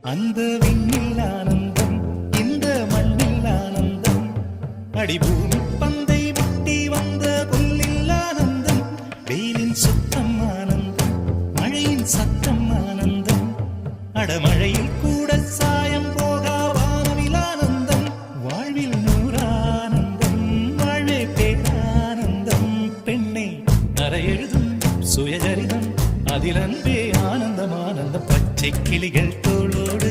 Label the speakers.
Speaker 1: அந்த விண்ணில் ஆனந்தம், இந்த மண்ணில் ஆனந்தம், அடிபூமி பந்தை விட்டி வந்த புல்லில் ஆனந்தம், வெயிலின் சுத்தம் ஆனந்தம், மழையின் சத்தம் ஆனந்தம், அடமழையில் கூட சாயம் போகா வானவில் ஆனந்தம், வாழ்வில் நூறானந்தம், வாழ்வே பேரானந்தம். பெண்ணை அறை எழுதும் சுயஜரிதம், அதில் அன்பே ஆனந்தம் ஆனந்தம். பச்சை கிளிகள் தோளோடு